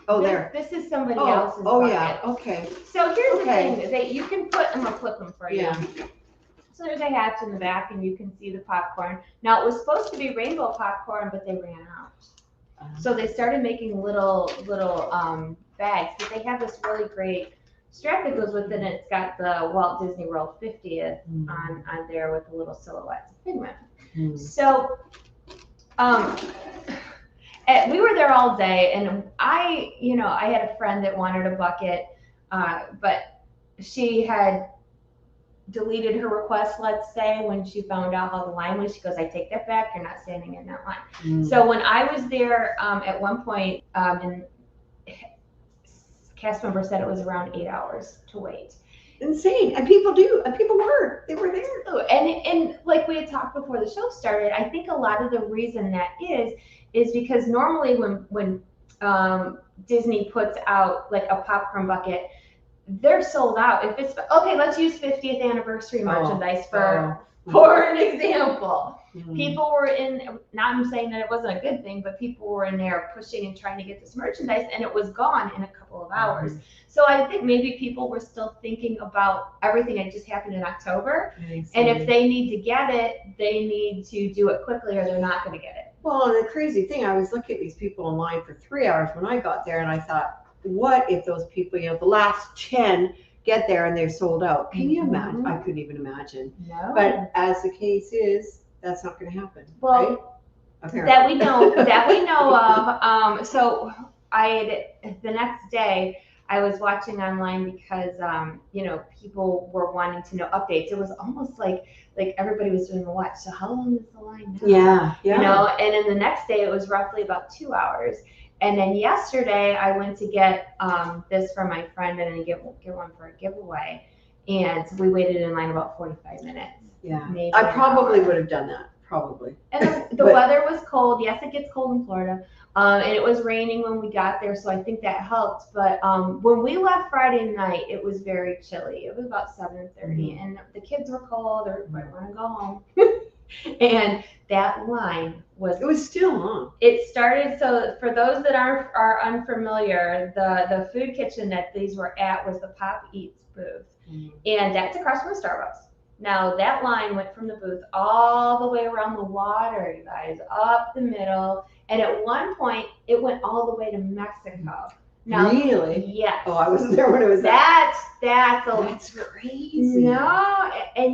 Oh, there. This is somebody else's Oh, bucket. yeah. Okay. So here's the thing. You can put, I'm going to flip them for you. Yeah. So there's a hatch in the back, and you can see the popcorn. Now, it was supposed to be rainbow popcorn, but they ran out. So they started making little bags, but they have this really great strap that goes with it, and it's got the Walt Disney World 50th on there with the little silhouettes of Figment. So we were there all day, and I had a friend that wanted a bucket, but she had deleted her request, let's say, when she found out how the line was. She goes, I take that back, you're not standing in that line. So when I was there at one point, and cast member said it was around 8 hours to wait. Insane. And people were there. And like we had talked before the show started, I think a lot of the reason that is because normally when Disney puts out like a popcorn bucket, they're sold out. If it's okay, let's use 50th anniversary merchandise for an example. People were in, not I'm saying that it wasn't a good thing, but people were in there pushing and trying to get this merchandise, and it was gone in a couple of hours. So I think maybe people were still thinking about everything that just happened in October, and if they need to get it, they need to do it quickly or they're not going to get it. Well, and the crazy thing, I was looking at these people in line for 3 hours when I got there, and I thought, what if those people, the last 10 get there and they're sold out? Can you imagine? I couldn't even imagine. No. But as the case is, that's not going to happen. Well, right? Apparently. that we know of. So the next day I was watching online because people were wanting to know updates. It was almost like everybody was doing a watch. So how long is the line now? Yeah. And then the next day it was roughly about 2 hours. And then yesterday I went to get this for my friend and then get one for a giveaway. And we waited in line about 45 minutes. Yeah. I probably would have done that. Probably. And the weather was cold. Yes, it gets cold in Florida. And it was raining when we got there, so I think that helped. But when we left Friday night, it was very chilly. It was about 7:30, and the kids were cold. Everybody wanted to go home. And that line was... It was still on. It started, so for those that are unfamiliar, the food kitchen that these were at was the Pop Eats booth. And that's across from the Starbucks. Now, that line went from the booth all the way around the water, you guys, up the middle. And at one point, it went all the way to Mexico. Now, really? Yes. Oh, I wasn't there when it was That's crazy. No, and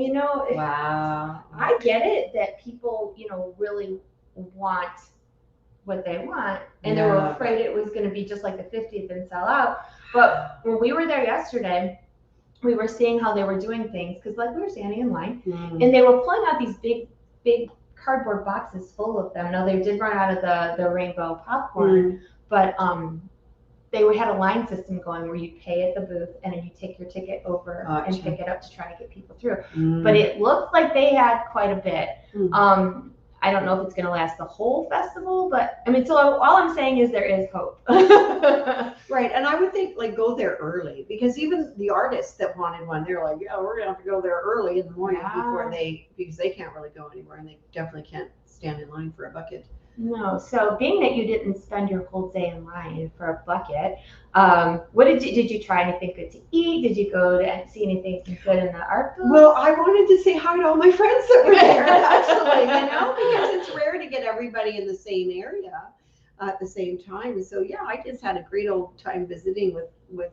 wow. I get it that people, really want what they want, and they were afraid it was going to be just like the 50th and sell out. But when we were there yesterday, we were seeing how they were doing things because, like, we were standing in line, and they were pulling out these big cardboard boxes full of them. Now, they did run out of the rainbow popcorn, but they had a line system going where you pay at the booth and then you take your ticket over and pick it up to try to get people through. But it looked like they had quite a bit. I don't know if it's going to last the whole festival, but I mean, so all I'm saying is there is hope. Right, and I would think go there early, because even the artists that wanted one, they're like, yeah, we're going to have to go there early in the morning because they can't really go anywhere, and they definitely can't stand in line for a bucket. No, so being that you didn't spend your whole day in line for a bucket, what did you try anything good to eat? Did you go to see anything good in the art booth? Well, I wanted to say hi to all my friends that were there, actually, because it's rare to get everybody in the same area at the same time. And so, yeah, I just had a great old time visiting with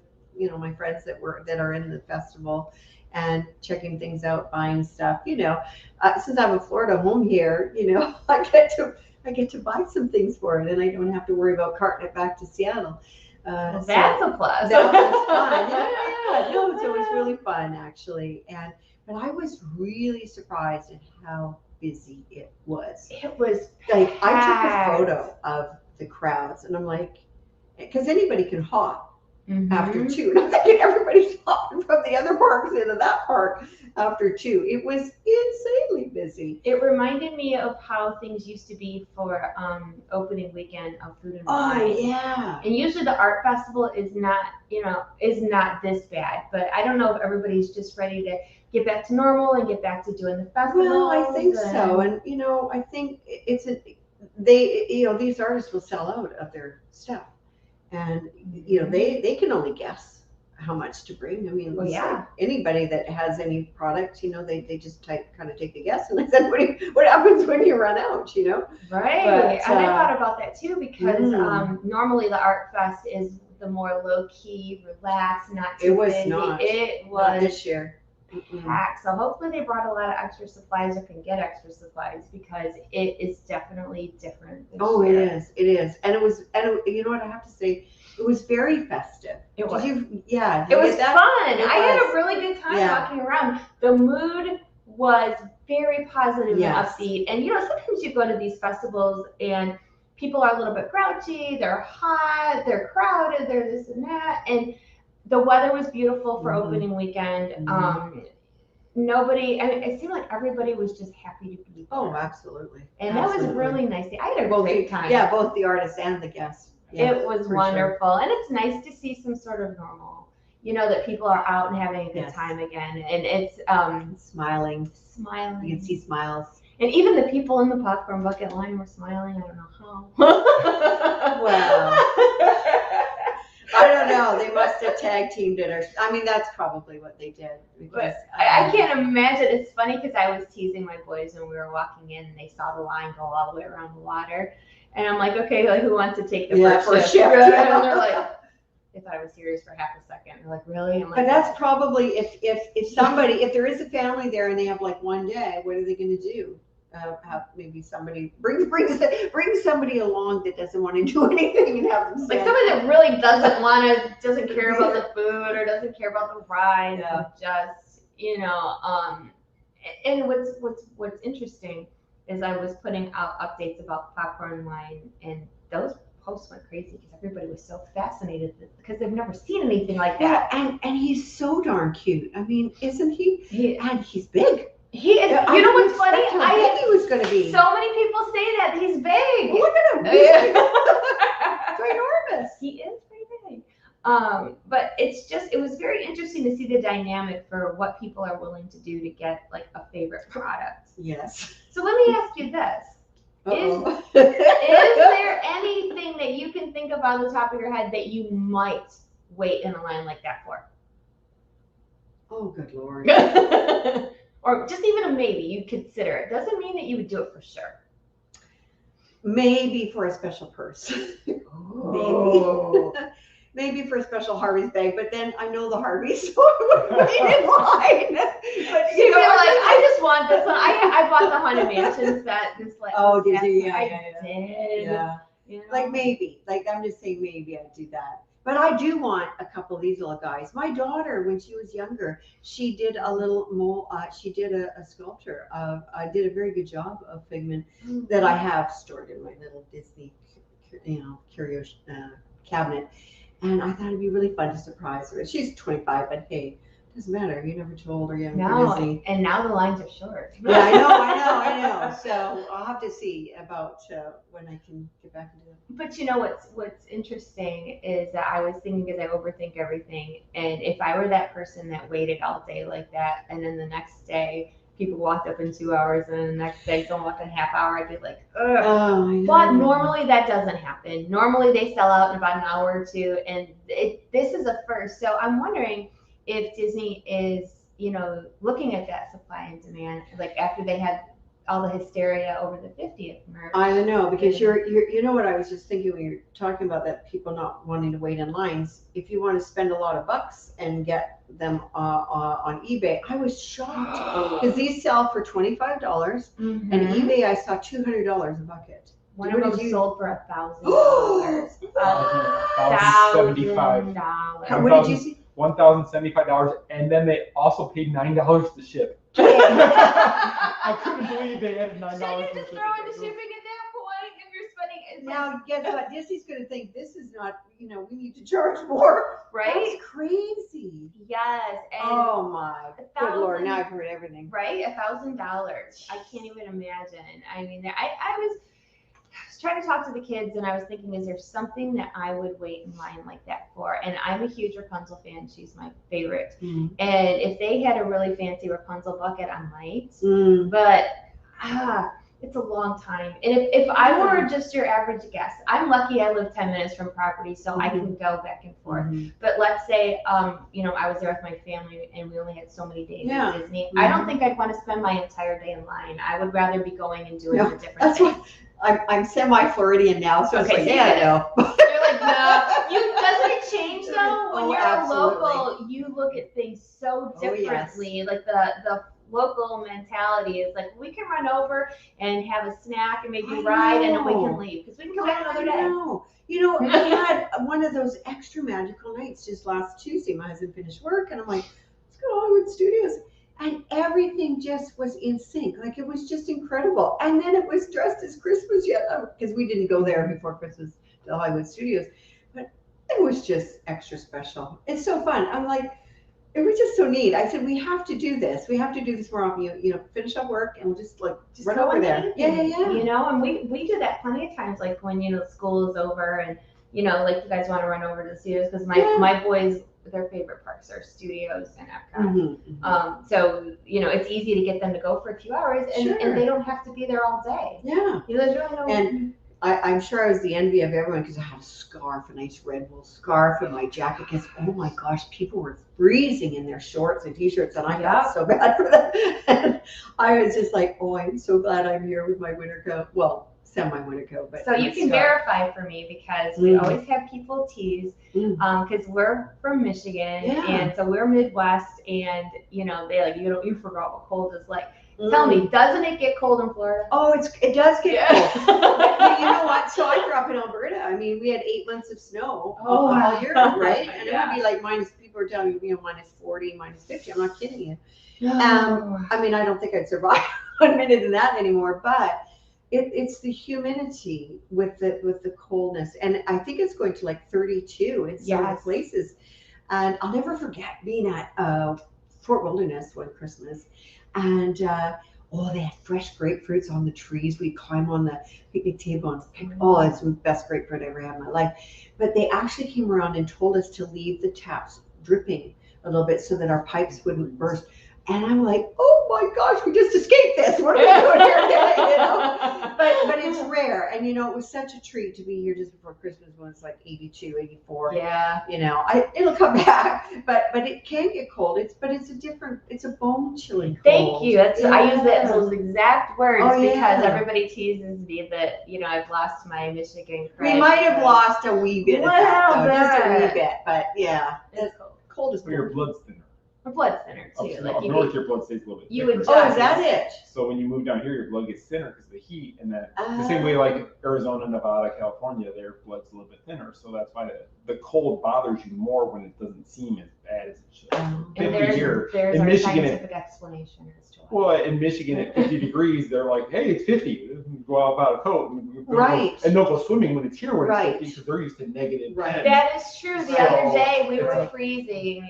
my friends that are in the festival and checking things out, buying stuff. Since I have a Florida home here, I get to buy some things for it, and I don't have to worry about carting it back to Seattle. Well, that's a plus. That was fun. Yeah. No, so it was really fun, actually. But I was really surprised at how busy it was. It was like I took a photo of the crowds, and I'm like, because anybody can hop after 2. And I'm thinking everybody's hopping from the other parks into that park after 2. It was insanely busy. It reminded me of how things used to be for opening weekend of Food and Wine. Oh, yeah. And usually the art festival is not this bad, but I don't know if everybody's just ready to get back to normal and get back to doing the festival. Well, I think so. And I think they, these artists will sell out of their stuff, and they can only guess how much to bring. I mean, Well, it's yeah. like anybody that has any product, they just kind of take a guess. And I said, what happens when you run out, Right. But, and I thought about that too, because normally the Art Fest is the more low key, relaxed, not too It was busy. not. It Not was this year. packed. So hopefully they brought a lot of extra supplies or can get extra supplies, because it is definitely different this Oh, year. it is. And you know what I have to say? It was very festive. It was. Yeah. It was fun. It I had was. a really good time Yeah. walking around. The mood was very positive Yes. and upbeat. And sometimes you go to these festivals and people are a little bit grouchy, they're hot, they're crowded, they're this and that. And the weather was beautiful for opening weekend. Nobody, it seemed like everybody was just happy to be there. Oh, absolutely. And that was really nice. I had a great time. Yeah, both the artists and the guests. Yeah, it was wonderful. Sure. And it's nice to see some sort of normal, that people are out and having a good time again. And it's smiling. You can see smiles. And even the people in the popcorn bucket line were smiling. I don't know how. Well, I don't know. They must have tag teamed it, or I mean, that's probably what they did. But I can't imagine. It's funny because I was teasing my boys when we were walking in, and they saw the line go all the way around the water, and I'm like, okay, like who wants to take the first shift? And they're like, they thought I was serious for half a second. They're like, really? I'm like, but that's probably if there is a family there and they have like one day, what are they going to do? Have maybe somebody bring somebody along that doesn't want to do anything and have them like somebody that really doesn't care about the food or doesn't care about the ride. Yeah. Just and what's interesting is I was putting out updates about popcorn line, and those posts went crazy because everybody was so fascinated because they've never seen anything like that. Yeah, and he's so darn cute. I mean, isn't he? And he's big. He is. You know what's funny? I think he was going to be. So many people say that he's big. Well, look at him. He's enormous. He is pretty big. But it was very interesting to see the dynamic for what people are willing to do to get like a favorite product. Yes. So let me ask you this. Uh-oh. Is there anything that you can think of on the top of your head that you might wait in a line like that for? Oh, good Lord. Or just even a maybe, you'd consider it. Doesn't mean that you would do it for sure. Maybe for a special purse. Oh. Maybe for a special Harvey's bag, but then I know the Harveys, so I would wait in line. But you'd be like, I just want this one. I bought the Haunted Mansion set. Oh, did you? I did. Yeah. Like maybe. Like I'm just saying maybe I'd do that. But I do want a couple of these little guys. My daughter, when she was younger, she did a little mold. She did a sculpture of. I did a very good job of Figment that I have stored in my little Disney, curio cabinet. And I thought it'd be really fun to surprise her. She's 25, but hey, it doesn't matter. You never told her yet. No, and now the lines are short. Yeah, I know. So I'll have to see about when I can get back into it. But what's interesting is that I was thinking, because I overthink everything, and if I were that person that waited all day like that, and then the next day people walked up in 2 hours, and then the next day someone walked in a half hour, I'd be like, ugh. Oh, but normally that doesn't happen. Normally they sell out in about an hour or two, and this is a first. So I'm wondering if Disney is, looking at that supply and demand, like after they had all the hysteria over the 50th merch. I don't know, because you know what I was just thinking when you're talking about that, people not wanting to wait in lines. If you want to spend a lot of bucks and get them on eBay, I was shocked because these sell for $25, and eBay I saw $200 a bucket. One of them sold for $1,000. $1,075. What did you see? $1,075, and then they also paid $9 to ship. I couldn't believe they added $9. Shouldn't you just throw in the shipping at that point if you're spending? Now, guess what? Disney's going to think this is not. We need to charge more. Right? That's crazy. Yes. And oh my good Lord! Now I've heard everything. Right? $1,000. I can't even imagine. I mean, I was trying to talk to the kids, and I was thinking, is there something that I would wait in line like that for? And I'm a huge Rapunzel fan. She's my favorite. And if they had a really fancy Rapunzel bucket, I might. But It's a long time. And if I were just your average guest, I'm lucky I live 10 minutes from property, so I can go back and forth. But let's say, you know, I was there with my family and we only had so many days at Disney. I don't think I'd want to spend my entire day in line. I would rather be going and doing the different things. I'm semi-Floridian now, so it's like, yeah, I know. You're like, no. Doesn't it change though? When you're absolutely. a local, you look at things so differently. Like the local mentality is like, we can run over and have a snack and maybe ride and then we can leave because we can come back another day. You know, we had one of those extra magical nights just last Tuesday. My husband finished work and I'm like, let's go to Hollywood Studios. And everything just was in sync. Like, it was just incredible. And then it was dressed as Christmas yet, because we didn't go there before Christmas to the Hollywood Studios. But it was just extra special. It's so fun. I'm like, it was just so neat. I said, we have to do this. We have to do this more often. You know, finish up work and we'll just run over there. Yeah. You know, and we do that plenty of times, like when, you know, school is over and, you know, like you guys want to run over to the studios because my boys, their favorite parks are studios and Epcot. So, you know, it's easy to get them to go for a few hours and they don't have to be there all day. Yeah. You know, there's really no. And I'm sure I was the envy of everyone because I had a scarf, a nice red wool scarf, and my jacket. Because oh my gosh, people were freezing in their shorts and t-shirts, and I felt so bad for them. And I was just like, oh, I'm so glad I'm here with my winter coat. Well, semi-winter coat, but so you can verify for me because we always have people tease because we're from Michigan and so we're Midwest, and you know they like you forgot what cold is like. Tell me, doesn't it get cold in Florida? Oh, it does get cold. But you know what? So I grew up in Alberta. I mean, we had 8 months of snow all year, right? And it would be like people are telling me, you know, minus 40, minus 50. I'm not kidding you. I mean, I don't think I'd survive 1 minute in that anymore, but it's the humidity with the coldness. And I think it's going to like 32 in some places. And I'll never forget being at Fort Wilderness one Christmas. And they had fresh grapefruits on the trees. We'd climb on the picnic table and pick. Oh, it's the best grapefruit I ever had in my life. But they actually came around and told us to leave the taps dripping a little bit so that our pipes wouldn't burst. And I'm like, oh my gosh, we just escaped this. What are we doing here today? You know? But it's rare. And you know, it was such a treat to be here just before Christmas when it's like 82, 84. Yeah. You know, it'll come back. But it can get cold. It's a bone chilling cold. Thank you. I use those exact words because everybody teases me that, you know, I've lost my Michigan credit. We might have lost a wee bit of that, though, just a wee bit. But yeah, it's cold. Is your blood's thinner. My blood's thinner too. Up north, your blood stays a little bit thicker. Is that it? So when you move down here, your blood gets thinner because of the heat, and then the same way like Arizona, Nevada, California, their blood's a little bit thinner. So that's why the cold bothers you more when it doesn't seem as bad as it should. And there's in our Michigan, scientific explanation as to why. Well, in Michigan at 50 degrees, they're like, hey, it's 50. Go out without a coat. And they'll go swimming when it's here when it's 50 because they're used to negative 10. That is true. The other day we were freezing.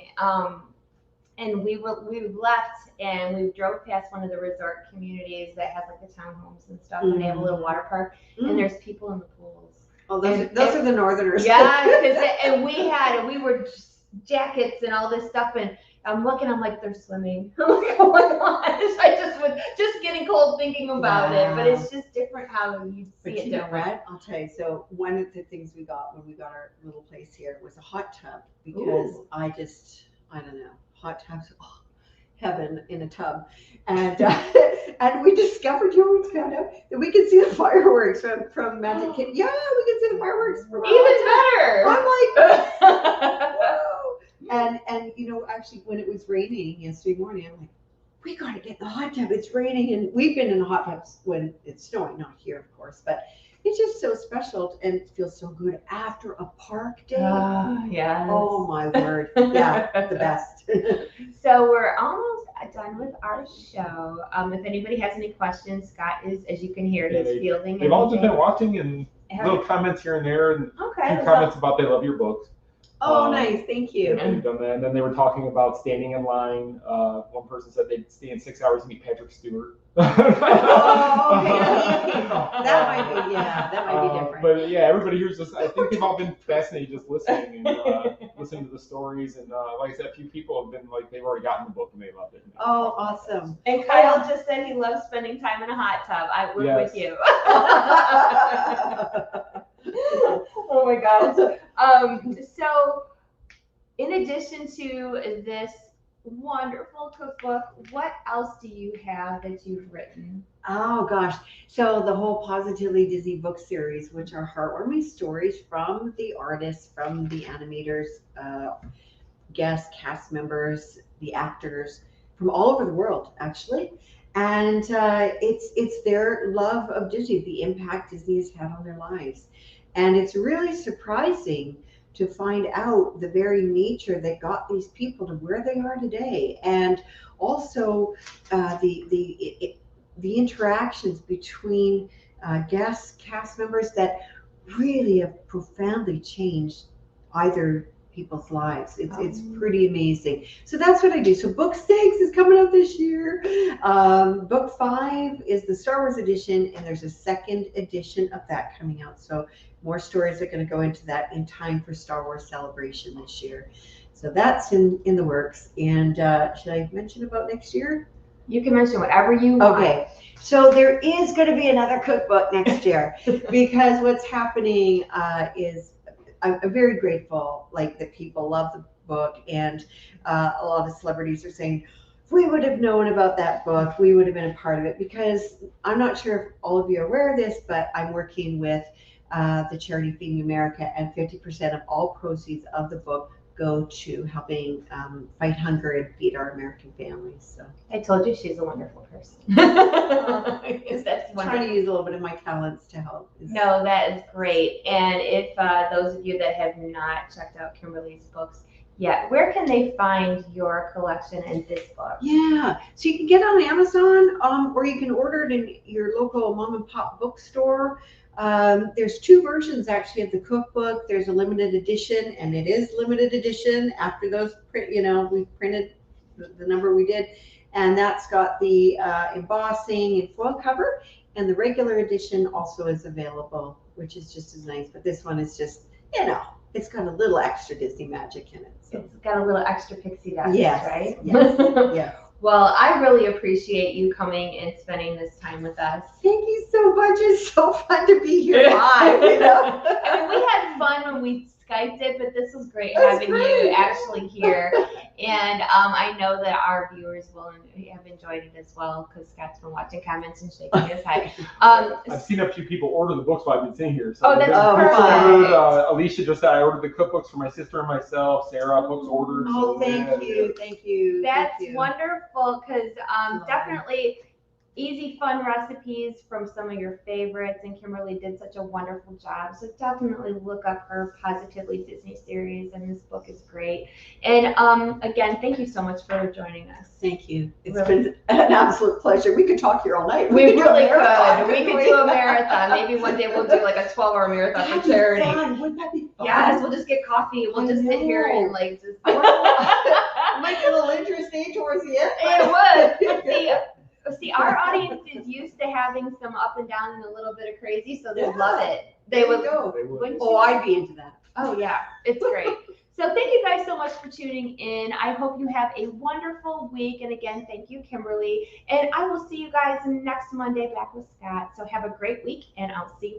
And we left and we drove past one of the resort communities that has like the townhomes and stuff, and they have a little water park, and there's people in the pools. Oh, those are the northerners. Yeah, and we were just jackets and all this stuff, and I'm looking, I'm like, they're swimming. I'm like, oh my gosh, I just was just getting cold thinking about it, but it's just different how you see it different. What? I'll tell you. So one of the things we got when we got our little place here was a hot tub because I don't know. Hot tubs, heaven in a tub, and and we discovered, we found out that we could see the fireworks from Magic Kingdom. Yeah, we can see the fireworks from even better. I'm like, whoa! And you know, actually, when it was raining yesterday morning, I'm like, we got to get in the hot tub. It's raining, and we've been in the hot tubs when it's snowing, not here, of course, but. It's just so special, and it feels so good after a park day. Yeah. Oh my word! Yeah, the best. So we're almost done with our show. If anybody has any questions, Scott is, as you can hear, he's fielding. They've all just been watching and little comments here and there, and few comments about they love your books. Oh, nice. Thank you. They've done that. And then they were talking about standing in line. One person said they'd stand 6 hours to meet Patrick Stewart. Oh, okay. That might be, yeah, that might be different. But yeah, everybody here's just, I think they've all been fascinated just listening and listening to the stories. And like I said, a few people have been like, they've already gotten the book and they loved it. Oh, awesome. And Kyle just said he loves spending time in a hot tub. We're with you. Oh my gosh. So in addition to this wonderful cookbook, what else do you have that you've written? Oh gosh. So the whole Positively Dizzy book series, which are heartwarming stories from the artists, from the animators, guests, cast members, the actors from all over the world, actually. And it's their love of Disney, the impact Disney has had on their lives. And it's really surprising to find out the very nature that got these people to where they are today, and also the interactions between guests, cast members that really have profoundly changed either people's lives. It's pretty amazing. So that's what I do. So book 6 is coming out this year. Book 5 is the Star Wars edition, and there's a second edition of that coming out. So more stories are going to go into that in time for Star Wars Celebration this year. So that's in the works. And should I mention about next year? You can mention whatever you want. Okay. So there is going to be another cookbook next year because what's happening is I'm very grateful, like, that people love the book, and a lot of celebrities are saying, if we would have known about that book, we would have been a part of it, because I'm not sure if all of you are aware of this, but I'm working with the charity Feeding America, and 50% of all proceeds of the book go to helping fight hunger and feed our American families. So I told you she's a wonderful person. That's trying to use a little bit of my talents to help. No, that is great. And if those of you that have not checked out Kimberly's books yet, where can they find your collection and this book? Yeah, so you can get it on Amazon, or you can order it in your local mom and pop bookstore. There's 2 versions actually of the cookbook. There's a limited edition, and it is limited edition after those print, we printed the number we did, and that's got the embossing and foil cover, and the regular edition also is available, which is just as nice, but this one is just, it's got a little extra Disney magic in it. So. It's got a little extra pixie dust, yes, right? Yes, yes. Well, I really appreciate you coming and spending this time with us. Thank you so much. It's so fun to be here live. I mean, we had fun when we Skyped it, but this was great having you actually here. And I know that our viewers will have enjoyed it as well, because Scott's been watching comments and shaking his head. I've seen a few people order the books while I've been sitting here. So that's perfect. Alicia just said I ordered the cookbooks for my sister and myself. Sarah, books ordered. Oh, thank you. That's wonderful, because definitely easy, fun recipes from some of your favorites, and Kimberly did such a wonderful job. So definitely look up her Positively Disney series, and this book is great. And again, thank you so much for joining us. Thank you. It's been an absolute pleasure. We could talk here all night. We really could. We could do a marathon. Maybe one day we'll do like a 12-hour marathon for charity. Wouldn't that be fun? Yes, we'll just get coffee. We'll just sit here and like just. It might be a little interesting towards the end. It would. See, our audience is used to having some up and down and a little bit of crazy, so they love it. They would go. Wouldn't you? I'd be into that. Oh yeah, it's great. So thank you guys so much for tuning in. I hope you have a wonderful week. And again, thank you, Kimberly. And I will see you guys next Monday back with Scott. So have a great week, and I'll see you.